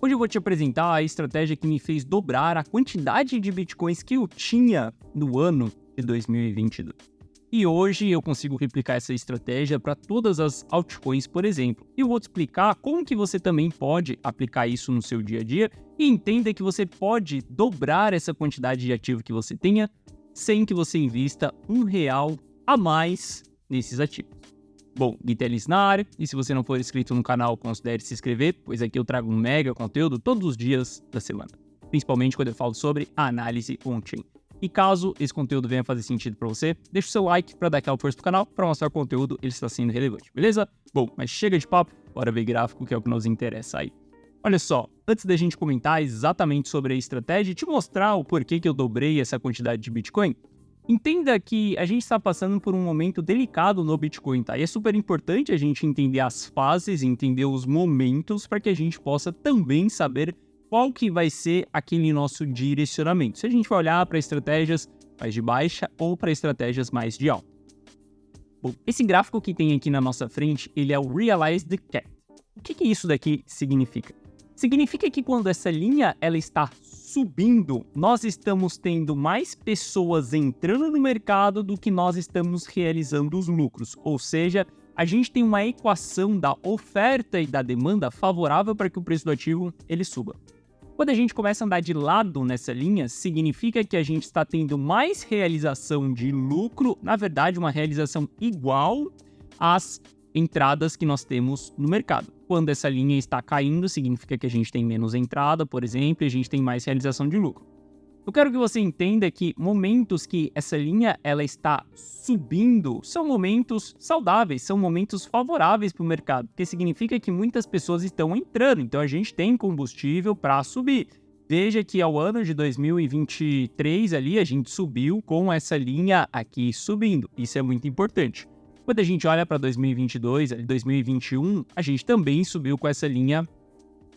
Hoje eu vou te apresentar a estratégia que me fez dobrar a quantidade de bitcoins que eu tinha no ano de 2022. E hoje eu consigo replicar essa estratégia para todas as altcoins, por exemplo. E eu vou te explicar como que você também pode aplicar isso no seu dia a dia e entenda que você pode dobrar essa quantidade de ativo que você tenha sem que você invista R$1 a mais nesses ativos. Bom, Guitelis na área, e se você não for inscrito no canal, considere se inscrever, pois aqui eu trago um mega conteúdo todos os dias da semana, principalmente quando eu falo sobre análise on-chain. E caso esse conteúdo venha fazer sentido para você, deixa o seu like para dar aquela força pro canal, para mostrar o conteúdo ele está sendo relevante, beleza? Bom, mas chega de papo, bora ver gráfico que é o que nos interessa aí. Olha só, antes da gente comentar exatamente sobre a estratégia e te mostrar o porquê que eu dobrei essa quantidade de Bitcoin, entenda que a gente está passando por um momento delicado no Bitcoin, tá? E é super importante a gente entender as fases, entender os momentos, para que a gente possa também saber qual que vai ser aquele nosso direcionamento. Se a gente vai olhar para estratégias mais de baixa ou para estratégias mais de alta. Bom, esse gráfico que tem aqui na nossa frente, ele é o Realized Cap. O que isso daqui significa? Significa que quando essa linha ela está subindo, nós estamos tendo mais pessoas entrando no mercado do que nós estamos realizando os lucros. Ou seja, a gente tem uma equação da oferta e da demanda favorável para que o preço do ativo ele suba. Quando a gente começa a andar de lado nessa linha, significa que a gente está tendo mais realização de lucro, na verdade uma realização igual às entradas que nós temos no mercado. Quando essa linha está caindo, significa que a gente tem menos entrada, por exemplo, e a gente tem mais realização de lucro. Eu quero que você entenda que momentos que essa linha ela está subindo são momentos saudáveis, são momentos favoráveis para o mercado, porque significa que muitas pessoas estão entrando, então a gente tem combustível para subir. Veja que ao ano de 2023 ali a gente subiu com essa linha aqui subindo, isso é muito importante. Quando a gente olha para 2022, 2021, a gente também subiu com essa linha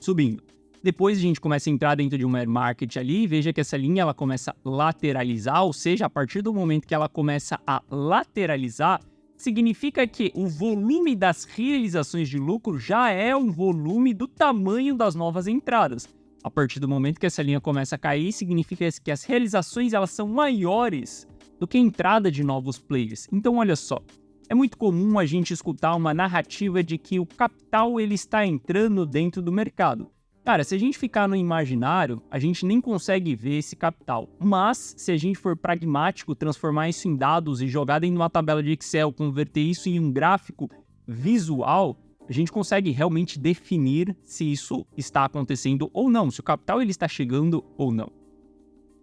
subindo. Depois a gente começa a entrar dentro de um bear market ali, veja que essa linha ela começa a lateralizar, ou seja, a partir do momento que ela começa a lateralizar, significa que o volume das realizações de lucro já é um volume do tamanho das novas entradas. A partir do momento que essa linha começa a cair, significa que as realizações elas são maiores do que a entrada de novos players. Então olha só, é muito comum a gente escutar uma narrativa de que o capital ele está entrando dentro do mercado. Cara, se a gente ficar no imaginário, a gente nem consegue ver esse capital. Mas, se a gente for pragmático, transformar isso em dados e jogar dentro de uma tabela de Excel, converter isso em um gráfico visual, a gente consegue realmente definir se isso está acontecendo ou não, se o capital ele está chegando ou não.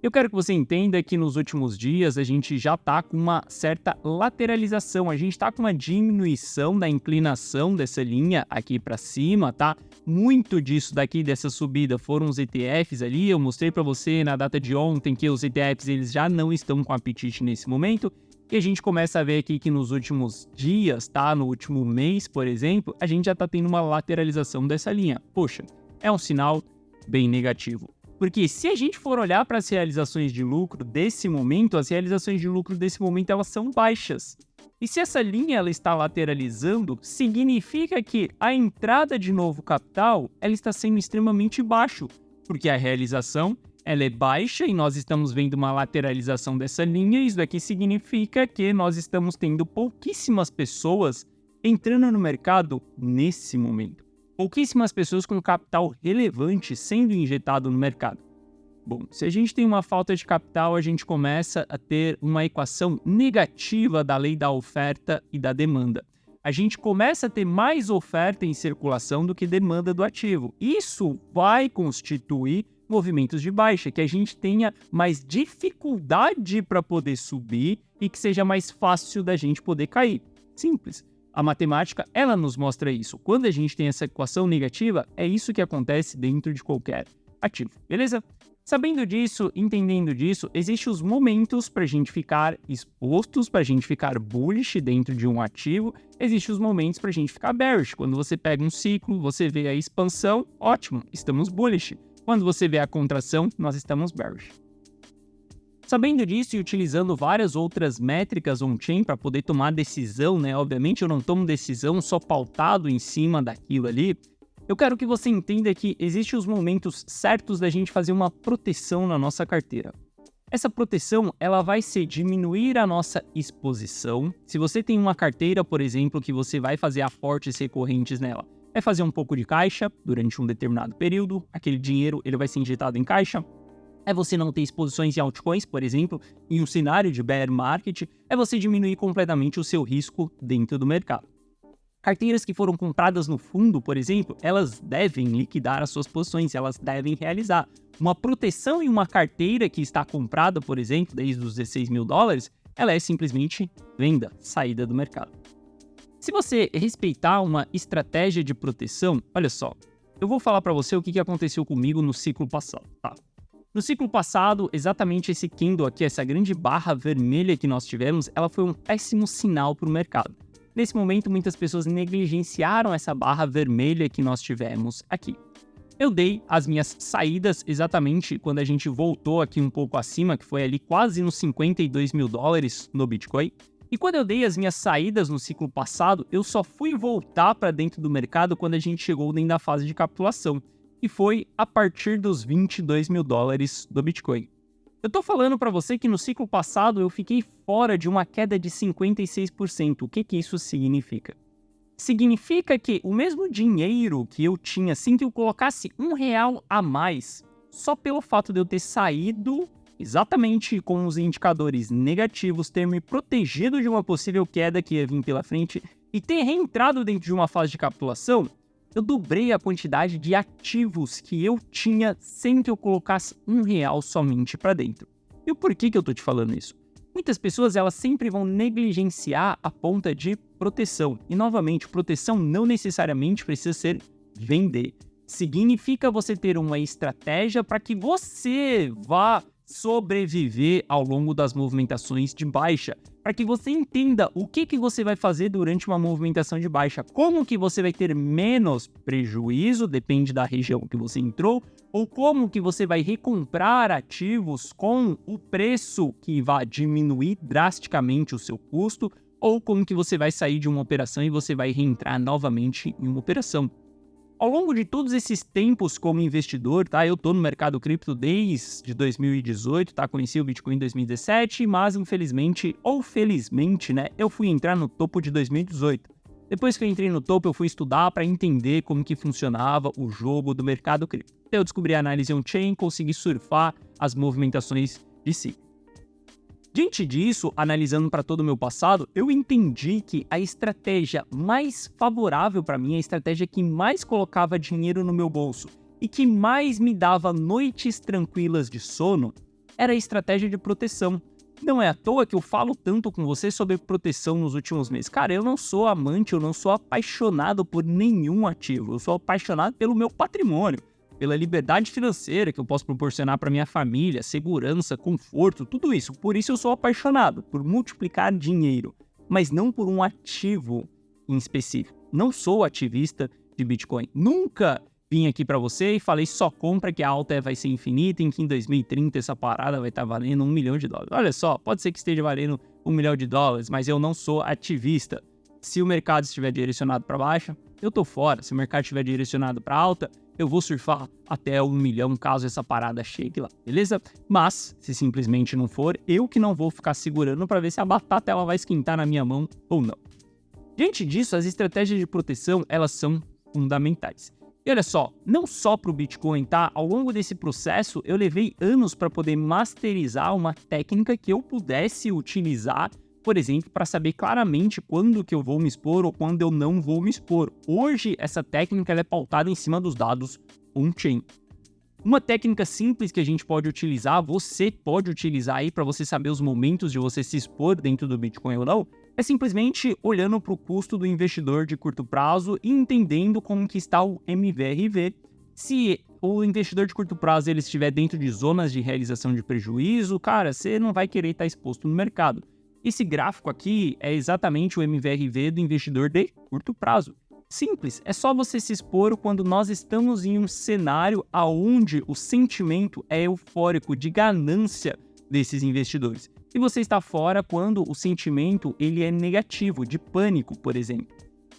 Eu quero que você entenda que nos últimos dias a gente já está com uma certa lateralização, a gente está com uma diminuição da inclinação dessa linha aqui para cima, tá? Muito disso daqui, dessa subida, foram os ETFs ali, eu mostrei para você na data de ontem que os ETFs eles já não estão com apetite nesse momento, e a gente começa a ver aqui que nos últimos dias, tá? No último mês, por exemplo, a gente já está tendo uma lateralização dessa linha. Poxa, é um sinal bem negativo. Porque se a gente for olhar para as realizações de lucro desse momento, as realizações de lucro desse momento elas são baixas. E se essa linha ela está lateralizando, significa que a entrada de novo capital ela está sendo extremamente baixo, porque a realização ela é baixa e nós estamos vendo uma lateralização dessa linha, e isso daqui significa que nós estamos tendo pouquíssimas pessoas entrando no mercado nesse momento. Pouquíssimas pessoas com capital relevante sendo injetado no mercado. Bom, se a gente tem uma falta de capital, a gente começa a ter uma equação negativa da lei da oferta e da demanda. A gente começa a ter mais oferta em circulação do que demanda do ativo. Isso vai constituir movimentos de baixa, que a gente tenha mais dificuldade para poder subir e que seja mais fácil da gente poder cair. Simples. A matemática, ela nos mostra isso. Quando a gente tem essa equação negativa, é isso que acontece dentro de qualquer ativo, beleza? Sabendo disso, entendendo disso, existem os momentos para a gente ficar expostos, para a gente ficar bullish dentro de um ativo, existem os momentos para a gente ficar bearish. Quando você pega um ciclo, você vê a expansão, ótimo, estamos bullish. Quando você vê a contração, nós estamos bearish. Sabendo disso e utilizando várias outras métricas on-chain para poder tomar decisão, né? Obviamente eu não tomo decisão só pautado em cima daquilo ali. eu quero que você entenda que existem os momentos certos da gente fazer uma proteção na nossa carteira. Essa proteção, ela vai ser diminuir a nossa exposição. Se você tem uma carteira, por exemplo, que você vai fazer aportes recorrentes nela, vai fazer um pouco de caixa durante um determinado período, aquele dinheiro ele vai ser injetado em caixa. É você não ter exposições em altcoins, por exemplo, em um cenário de bear market, é você diminuir completamente o seu risco dentro do mercado. Carteiras que foram compradas no fundo, por exemplo, elas devem liquidar as suas posições, elas devem realizar. Uma proteção em uma carteira que está comprada, por exemplo, desde os $16.000, ela é simplesmente venda, saída do mercado. Se você respeitar uma estratégia de proteção, olha só, eu vou falar para você o que aconteceu comigo no ciclo passado, tá? No ciclo passado, exatamente esse candle aqui, essa grande barra vermelha que nós tivemos, ela foi um péssimo sinal para o mercado. Nesse momento, muitas pessoas negligenciaram essa barra vermelha que nós tivemos aqui. Eu dei as minhas saídas exatamente quando a gente voltou aqui um pouco acima, que foi ali quase nos $52.000 no Bitcoin. E quando eu dei as minhas saídas no ciclo passado, eu só fui voltar para dentro do mercado quando a gente chegou dentro da fase de capitulação. E foi a partir dos $22.000 do Bitcoin. Eu tô falando para você que no ciclo passado eu fiquei fora de uma queda de 56%. O que isso significa? Significa que o mesmo dinheiro que eu tinha, assim que eu colocasse R$1 a mais, só pelo fato de eu ter saído exatamente com os indicadores negativos, ter me protegido de uma possível queda que ia vir pela frente e ter reentrado dentro de uma fase de capitulação, eu dobrei a quantidade de ativos que eu tinha sem que eu colocasse R$1 somente para dentro. E o porquê que eu tô te falando isso? Muitas pessoas elas sempre vão negligenciar a ponta de proteção. E novamente, proteção não necessariamente precisa ser vender. Significa você ter uma estratégia para que você vá sobreviver ao longo das movimentações de baixa, para que você entenda o que você vai fazer durante uma movimentação de baixa, como que você vai ter menos prejuízo, depende da região que você entrou, ou como que você vai recomprar ativos com o preço que vai diminuir drasticamente o seu custo, ou como que você vai sair de uma operação e você vai reentrar novamente em uma operação. Ao longo de todos esses tempos como investidor, tá? Eu tô no mercado cripto desde 2018, tá? Conheci o Bitcoin em 2017, mas infelizmente, ou felizmente, né? Eu fui entrar no topo de 2018. Depois que eu entrei no topo, eu fui estudar para entender como que funcionava o jogo do mercado cripto. Eu descobri a análise on-chain, consegui surfar as movimentações de ciclo. Diante disso, analisando para todo o meu passado, eu entendi que a estratégia mais favorável para mim, a estratégia que mais colocava dinheiro no meu bolso e que mais me dava noites tranquilas de sono, era a estratégia de proteção. Não é à toa que eu falo tanto com você sobre proteção nos últimos meses. Cara, eu não sou amante, eu não sou apaixonado por nenhum ativo, eu sou apaixonado pelo meu patrimônio, pela liberdade financeira que eu posso proporcionar para minha família, segurança, conforto, tudo isso. Por isso eu sou apaixonado, por multiplicar dinheiro, mas não por um ativo em específico. Não sou ativista de Bitcoin. Nunca vim aqui para você e falei só compra que a alta vai ser infinita e que em 2030 essa parada vai estar valendo $1 milhão. Olha só, pode ser que esteja valendo $1 milhão, mas eu não sou ativista. Se o mercado estiver direcionado para baixa, eu tô fora. Se o mercado estiver direcionado para alta, eu vou surfar até $1 milhão caso essa parada chegue lá, beleza? Mas, se simplesmente não for, eu que não vou ficar segurando para ver se a batata ela vai esquentar na minha mão ou não. Diante disso, as estratégias de proteção, elas são fundamentais. E olha só, não só para o Bitcoin, tá? Ao longo desse processo, eu levei anos para poder masterizar uma técnica que eu pudesse utilizar, por exemplo, para saber claramente quando que eu vou me expor ou quando eu não vou me expor. Hoje, essa técnica ela é pautada em cima dos dados on-chain. Uma técnica simples que a gente pode utilizar, você pode utilizar aí para você saber os momentos de você se expor dentro do Bitcoin ou não, é simplesmente olhando para o custo do investidor de curto prazo e entendendo como que está o MVRV. Se o investidor de curto prazo ele estiver dentro de zonas de realização de prejuízo, cara, você não vai querer estar exposto no mercado. Esse gráfico aqui é exatamente o MVRV do investidor de curto prazo. Simples, é só você se expor quando nós estamos em um cenário onde o sentimento é eufórico de ganância desses investidores. E você está fora quando o sentimento ele é negativo, de pânico, por exemplo.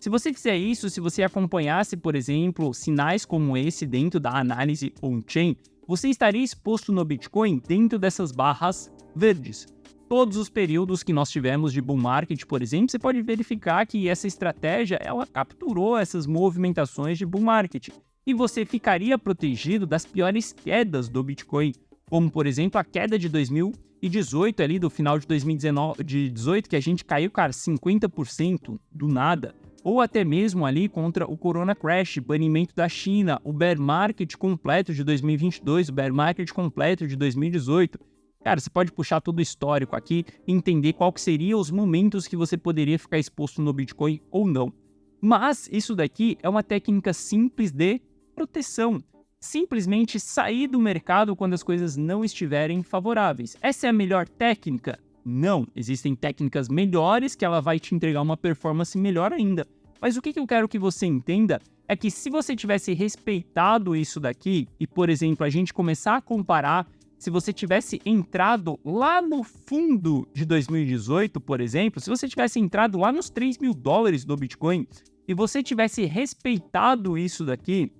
Se você fizer isso, se você acompanhasse, por exemplo, sinais como esse dentro da análise on-chain, você estaria exposto no Bitcoin dentro dessas barras verdes. Todos os períodos que nós tivemos de bull market, por exemplo, você pode verificar que essa estratégia ela capturou essas movimentações de bull market e você ficaria protegido das piores quedas do Bitcoin, como por exemplo a queda de 2018 ali do final de 2018, que a gente caiu, cara, 50% do nada, ou até mesmo ali contra o Corona Crash, banimento da China, o bear market completo de 2022, o bear market completo de 2018. Cara, você pode puxar todo o histórico aqui e entender qual que seriam os momentos que você poderia ficar exposto no Bitcoin ou não. Mas isso daqui é uma técnica simples de proteção. Simplesmente sair do mercado quando as coisas não estiverem favoráveis. Essa é a melhor técnica? Não. Existem técnicas melhores que ela vai te entregar uma performance melhor ainda. Mas o que eu quero que você entenda é que se você tivesse respeitado isso daqui e, por exemplo, a gente começar a comparar, se você tivesse entrado lá no fundo de 2018, por exemplo, se você tivesse entrado lá nos $3.000 do Bitcoin e você tivesse respeitado isso daqui,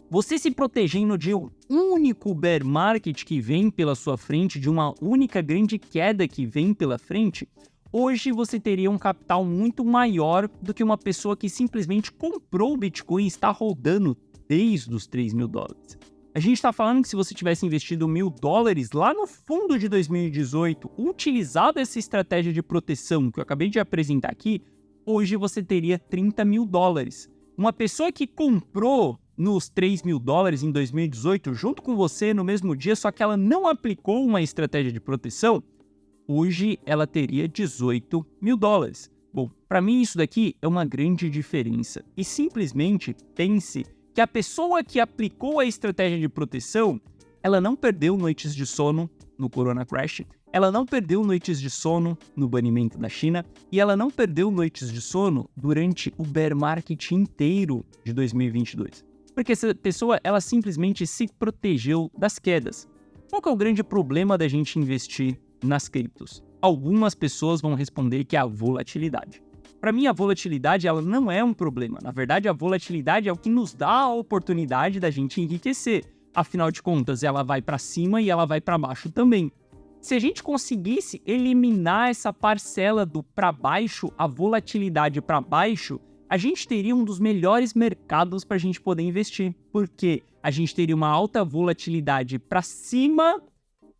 você se protegendo de um único bear market que vem pela sua frente, de uma única grande queda que vem pela frente, hoje você teria um capital muito maior do que uma pessoa que simplesmente comprou o Bitcoin e está rodando desde os $3.000. A gente está falando que se você tivesse investido $1.000 lá no fundo de 2018, utilizado essa estratégia de proteção que eu acabei de apresentar aqui, hoje você teria $30.000. Uma pessoa que comprou nos $3.000 em 2018 junto com você no mesmo dia, só que ela não aplicou uma estratégia de proteção, hoje ela teria $18.000. Bom, para mim isso daqui é uma grande diferença. E simplesmente pense que a pessoa que aplicou a estratégia de proteção, ela não perdeu noites de sono no Corona Crash, ela não perdeu noites de sono no banimento da China e ela não perdeu noites de sono durante o bear market inteiro de 2022. Porque essa pessoa, ela simplesmente se protegeu das quedas. Qual que é o grande problema da gente investir nas criptos? Algumas pessoas vão responder que é a volatilidade. Para mim, a volatilidade ela não é um problema. Na verdade, a volatilidade é o que nos dá a oportunidade da gente enriquecer. Afinal de contas, ela vai para cima e ela vai para baixo também. Se a gente conseguisse eliminar essa parcela do para baixo, a volatilidade para baixo, a gente teria um dos melhores mercados para a gente poder investir. Porque a gente teria uma alta volatilidade para cima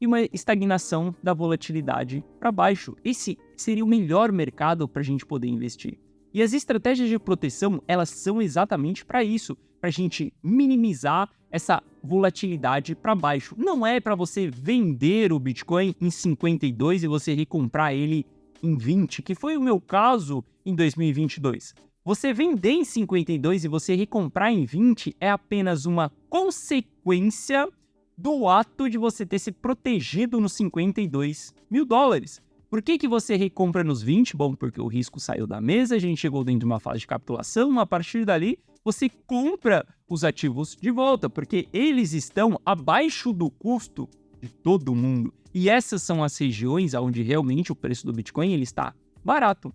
e uma estagnação da volatilidade para baixo. Esse seria o melhor mercado para a gente poder investir. E as estratégias de proteção, elas são exatamente para isso, para a gente minimizar essa volatilidade para baixo. Não é para você vender o Bitcoin em 52 e você recomprar ele em 20, que foi o meu caso em 2022. Você vender em 52 e você recomprar em 20 é apenas uma consequência do ato de você ter se protegido nos $52.000. Por que você recompra nos 20? Bom, porque o risco saiu da mesa, a gente chegou dentro de uma fase de capitulação, a partir dali você compra os ativos de volta, porque eles estão abaixo do custo de todo mundo. E essas são as regiões onde realmente o preço do Bitcoin ele está barato.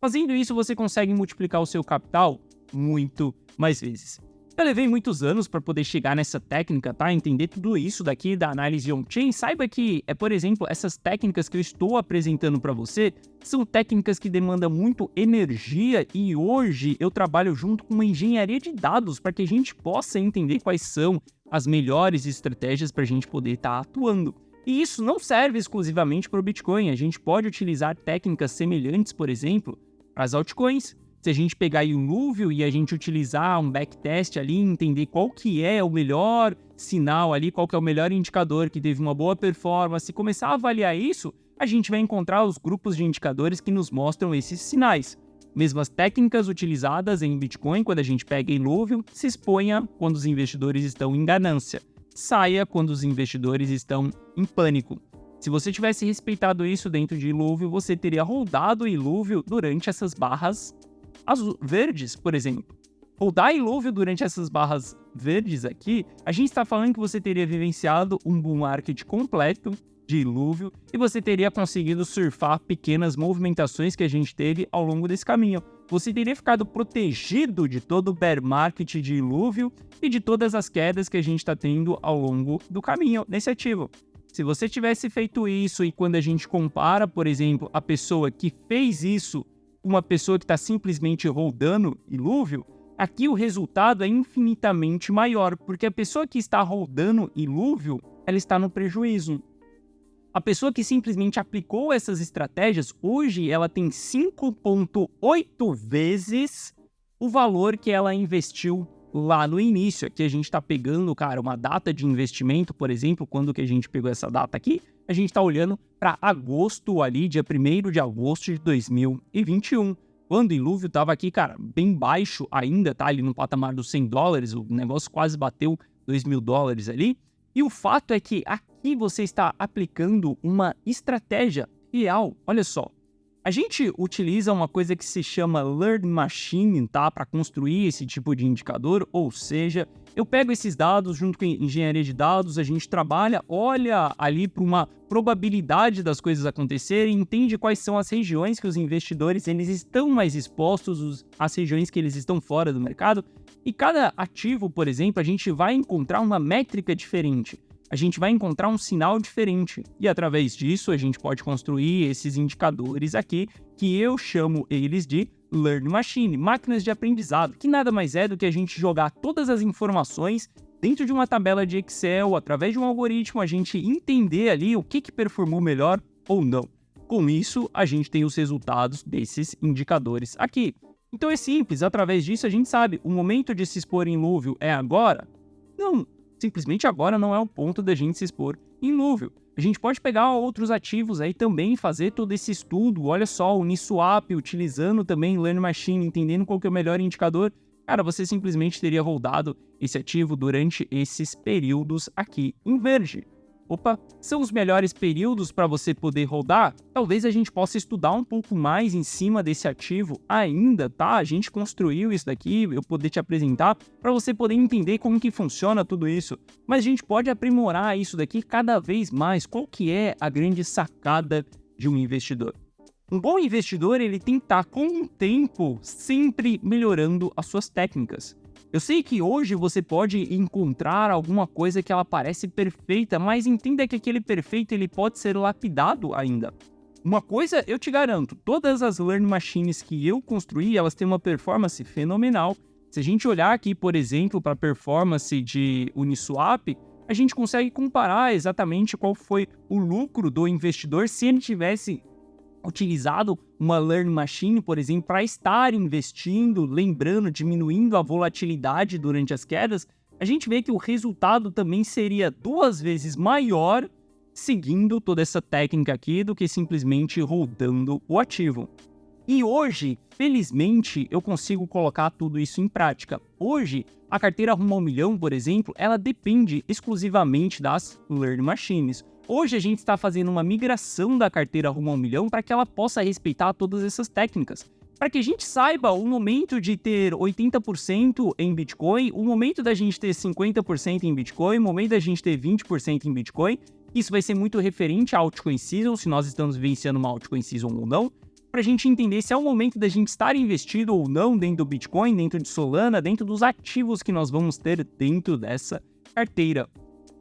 Fazendo isso, você consegue multiplicar o seu capital muito mais vezes. Eu levei muitos anos para poder chegar nessa técnica, tá? Entender tudo isso daqui da análise on-chain. Saiba que, por exemplo, essas técnicas que eu estou apresentando para você são técnicas que demandam muito energia e hoje eu trabalho junto com uma engenharia de dados para que a gente possa entender quais são as melhores estratégias para a gente poder estar atuando. E isso não serve exclusivamente para o Bitcoin. A gente pode utilizar técnicas semelhantes, por exemplo, para as altcoins. Se a gente pegar aí um Luvio e a gente utilizar um backtest ali, entender qual que é o melhor sinal ali, qual que é o melhor indicador que teve uma boa performance, começar a avaliar isso, a gente vai encontrar os grupos de indicadores que nos mostram esses sinais. Mesmas técnicas utilizadas em Bitcoin, quando a gente pega em Luvio, se exponha quando os investidores estão em ganância, saia quando os investidores estão em pânico. Se você tivesse respeitado isso dentro de Ilúvio, você teria rodado Ilúvio durante essas barras verdes, por exemplo. Rodar Ilúvio durante essas barras verdes aqui, a gente está falando que você teria vivenciado um bull market completo de Ilúvio e você teria conseguido surfar pequenas movimentações que a gente teve ao longo desse caminho. você teria ficado protegido de todo o bear market de Iluvio e de todas as quedas que a gente está tendo ao longo do caminho nesse ativo. Se você tivesse feito isso e quando a gente compara, por exemplo, a pessoa que fez isso com uma pessoa que está simplesmente holdando Iluvio, aqui o resultado é infinitamente maior, porque a pessoa que está holdando Iluvio, ela está no prejuízo. A pessoa que simplesmente aplicou essas estratégias, hoje ela tem 5,8 vezes o valor que ela investiu lá no início. Aqui a gente está pegando, cara, uma data de investimento, por exemplo, quando que a gente pegou essa data aqui? A gente está olhando para agosto ali, dia 1º de agosto de 2021. Quando o Iluvio estava aqui, cara, bem baixo ainda, tá? Ali no patamar dos $100, o negócio quase bateu $2.000 ali. E o fato é que aqui você está aplicando uma estratégia real. Olha só, a gente utiliza uma coisa que se chama Learn Machine, tá? Para construir esse tipo de indicador, ou seja, eu pego esses dados junto com a engenharia de dados, a gente trabalha, olha ali para uma probabilidade das coisas acontecerem, entende quais são as regiões que os investidores eles estão mais expostos, as regiões que eles estão fora do mercado. E cada ativo, por exemplo, a gente vai encontrar uma métrica diferente. A gente vai encontrar um sinal diferente. E através disso, a gente pode construir esses indicadores aqui, que eu chamo eles de Learn Machine, máquinas de aprendizado, que nada mais é do que a gente jogar todas as informações dentro de uma tabela de Excel, através de um algoritmo, a gente entender ali o que performou melhor ou não. Com isso, a gente tem os resultados desses indicadores aqui. Então é simples, através disso a gente sabe, o momento de se expor em Iluvio é agora? Não, simplesmente agora não é o ponto da gente se expor em Iluvio. A gente pode pegar outros ativos aí também e fazer todo esse estudo, olha só, o Uniswap, utilizando também Learn Machine, entendendo qual que é o melhor indicador. Cara, você simplesmente teria rodado esse ativo durante esses períodos aqui em verde. Opa, são os melhores períodos para você poder rodar? Talvez a gente possa estudar um pouco mais em cima desse ativo ainda, tá? A gente construiu isso daqui, eu poder te apresentar para você poder entender como que funciona tudo isso. Mas a gente pode aprimorar isso daqui cada vez mais. Qual que é a grande sacada de um investidor? Um bom investidor, ele tem que estar com o tempo sempre melhorando as suas técnicas. Eu sei que hoje você pode encontrar alguma coisa que ela parece perfeita, mas entenda que aquele perfeito ele pode ser lapidado ainda. Uma coisa eu te garanto, todas as Learn Machines que eu construí, elas têm uma performance fenomenal. Se a gente olhar aqui, por exemplo, para a performance de Uniswap, a gente consegue comparar exatamente qual foi o lucro do investidor se ele tivesse utilizado uma Learn Machine, por exemplo, para estar investindo, lembrando, diminuindo a volatilidade durante as quedas, a gente vê que o resultado também seria 2 vezes maior seguindo toda essa técnica aqui do que simplesmente rodando o ativo. E hoje, felizmente, eu consigo colocar tudo isso em prática. Hoje, a carteira rumo ao milhão, por exemplo, ela depende exclusivamente das Learn Machines. Hoje a gente está fazendo uma migração da carteira rumo ao milhão para que ela possa respeitar todas essas técnicas. Para que a gente saiba o momento de ter 80% em Bitcoin, o momento da gente ter 50% em Bitcoin, o momento da gente ter 20% em Bitcoin. Isso vai ser muito referente à altcoin season, se nós estamos vivenciando uma altcoin season ou não, para a gente entender se é o momento da gente estar investido ou não dentro do Bitcoin, dentro de Solana, dentro dos ativos que nós vamos ter dentro dessa carteira.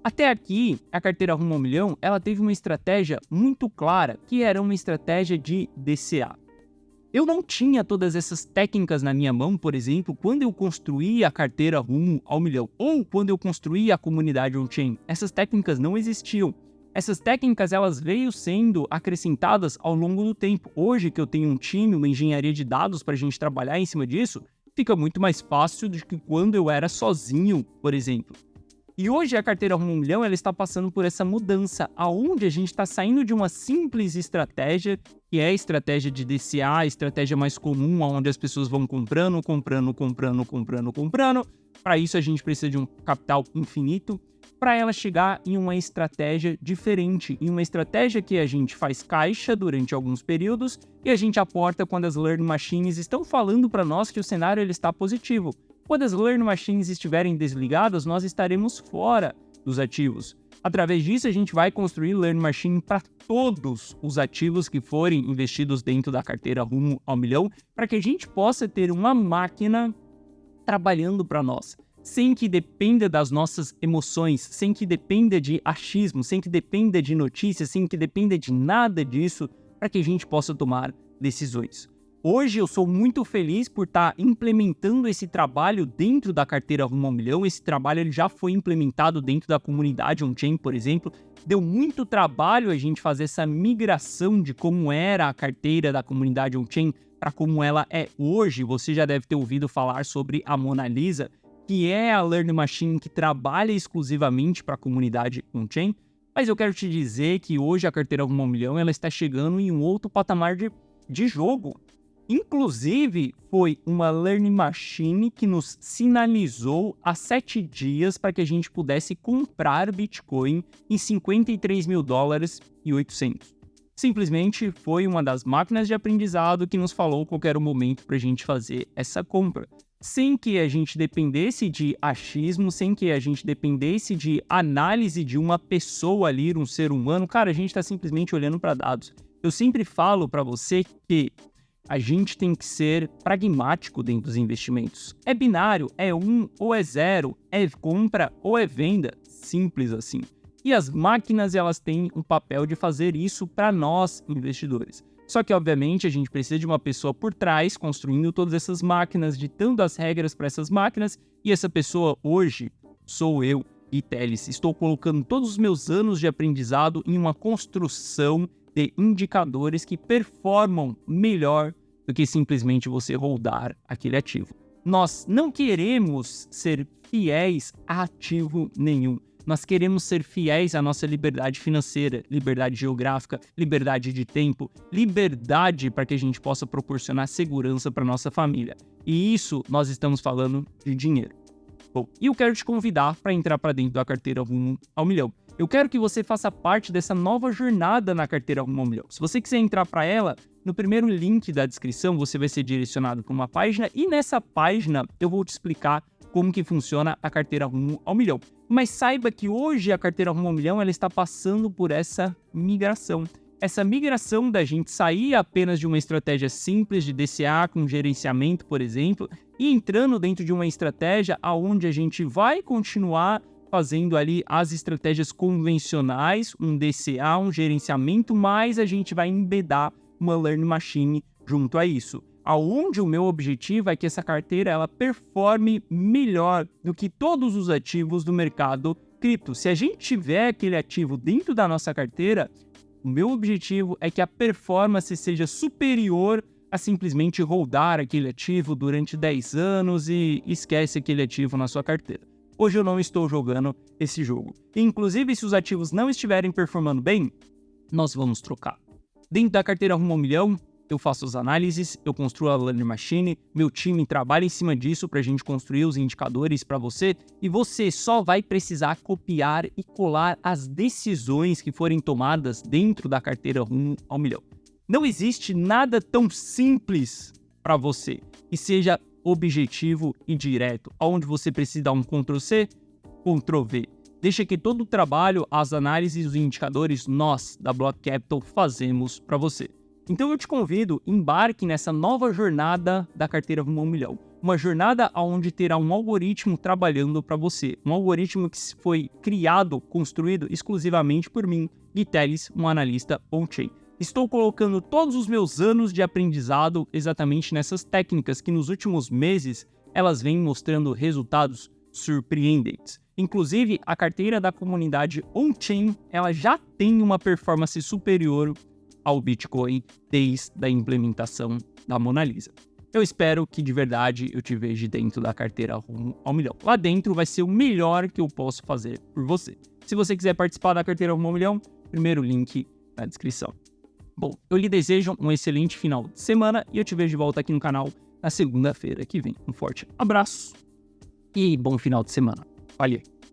Até aqui, a carteira rumo ao milhão, ela teve uma estratégia muito clara, que era uma estratégia de DCA. Eu não tinha todas essas técnicas na minha mão, por exemplo, quando eu construí a carteira rumo ao milhão, ou quando eu construí a comunidade on-chain. Essas técnicas não existiam. Essas técnicas, elas veio sendo acrescentadas ao longo do tempo. Hoje que eu tenho um time, uma engenharia de dados para a gente trabalhar em cima disso, fica muito mais fácil do que quando eu era sozinho, por exemplo. E hoje a carteira rumo ao milhão ela está passando por essa mudança, aonde a gente está saindo de uma simples estratégia, que é a estratégia de DCA, a estratégia mais comum, onde as pessoas vão comprando. Para isso a gente precisa de um capital infinito, para ela chegar em uma estratégia diferente, em uma estratégia que a gente faz caixa durante alguns períodos e a gente aporta quando as Learn Machines estão falando para nós que o cenário ele está positivo. Quando as Learn Machines estiverem desligadas, nós estaremos fora dos ativos. Através disso, a gente vai construir Learning Machine para todos os ativos que forem investidos dentro da carteira rumo ao milhão, para que a gente possa ter uma máquina trabalhando para nós, sem que dependa das nossas emoções, sem que dependa de achismo, sem que dependa de notícias, sem que dependa de nada disso, para que a gente possa tomar decisões. Hoje eu sou muito feliz por estar implementando esse trabalho dentro da carteira rumo ao milhão. Esse trabalho ele já foi implementado dentro da comunidade on-chain, por exemplo. Deu muito trabalho a gente fazer essa migração de como era a carteira da comunidade on-chain para como ela é hoje. Você já deve ter ouvido falar sobre a Mona Lisa, que é a Learning Machine que trabalha exclusivamente para a comunidade on-chain. Mas eu quero te dizer que hoje a carteira rumo ao milhão ela está chegando em um outro patamar de jogo. Inclusive, foi uma Learning Machine que nos sinalizou há 7 dias para que a gente pudesse comprar Bitcoin em $53.800. Simplesmente foi uma das máquinas de aprendizado que nos falou qual era o momento para a gente fazer essa compra. Sem que a gente dependesse de achismo, sem que a gente dependesse de análise de uma pessoa ali, um ser humano. Cara, a gente está simplesmente olhando para dados. Eu sempre falo para você que a gente tem que ser pragmático dentro dos investimentos. É binário, é 1 ou é 0, é compra ou é venda, simples assim. E as máquinas elas têm um papel de fazer isso para nós, investidores. Só que, obviamente, a gente precisa de uma pessoa por trás, construindo todas essas máquinas, ditando as regras para essas máquinas, e essa pessoa hoje sou eu, Gui Teles. Estou colocando todos os meus anos de aprendizado em uma construção de indicadores que performam melhor do que simplesmente você holdar aquele ativo. Nós não queremos ser fiéis a ativo nenhum. Nós queremos ser fiéis à nossa liberdade financeira, liberdade geográfica, liberdade de tempo, liberdade para que a gente possa proporcionar segurança para nossa família. E isso nós estamos falando de dinheiro. Bom, e eu quero te convidar para entrar para dentro da carteira rumo ao milhão. Eu quero que você faça parte dessa nova jornada na carteira rumo ao milhão. Se você quiser entrar para ela, no primeiro link da descrição você vai ser direcionado para uma página e nessa página eu vou te explicar como que funciona a carteira rumo ao milhão. Mas saiba que hoje a carteira rumo ao milhão ela está passando por essa migração. Essa migração da gente sair apenas de uma estratégia simples de DCA com gerenciamento, por exemplo, e entrando dentro de uma estratégia onde a gente vai continuar fazendo ali as estratégias convencionais, um DCA, um gerenciamento, mas a gente vai embedar uma Learning Machine junto a isso. Aonde o meu objetivo é que essa carteira ela performe melhor do que todos os ativos do mercado cripto. Se a gente tiver aquele ativo dentro da nossa carteira, o meu objetivo é que a performance seja superior a simplesmente holdar aquele ativo durante 10 anos e esquece aquele ativo na sua carteira. Hoje eu não estou jogando esse jogo. Inclusive, se os ativos não estiverem performando bem, nós vamos trocar. Dentro da carteira rumo ao milhão, eu faço as análises, eu construo a Learning Machine, meu time trabalha em cima disso para a gente construir os indicadores para você e você só vai precisar copiar e colar as decisões que forem tomadas dentro da carteira rumo ao milhão. Não existe nada tão simples para você que seja objetivo e direto, onde você precisa dar um Ctrl+C, Ctrl+V. Deixa que todo o trabalho, as análises e os indicadores nós, da Block Capital, fazemos para você. Então eu te convido, embarque nessa nova jornada da carteira rumo ao milhão. Uma jornada onde terá um algoritmo trabalhando para você. Um algoritmo que foi criado, construído exclusivamente por mim, Gui Teles, um analista on-chain. Estou colocando todos os meus anos de aprendizado exatamente nessas técnicas que nos últimos meses elas vêm mostrando resultados surpreendentes. Inclusive, a carteira da comunidade on-chain ela já tem uma performance superior ao Bitcoin desde a implementação da Mona Lisa. Eu espero que de verdade eu te veja dentro da carteira rumo ao milhão. Lá dentro vai ser o melhor que eu posso fazer por você. Se você quiser participar da carteira rumo ao milhão, primeiro link na descrição. Bom, eu lhe desejo um excelente final de semana e eu te vejo de volta aqui no canal na segunda-feira que vem. Um forte abraço e bom final de semana. Valeu!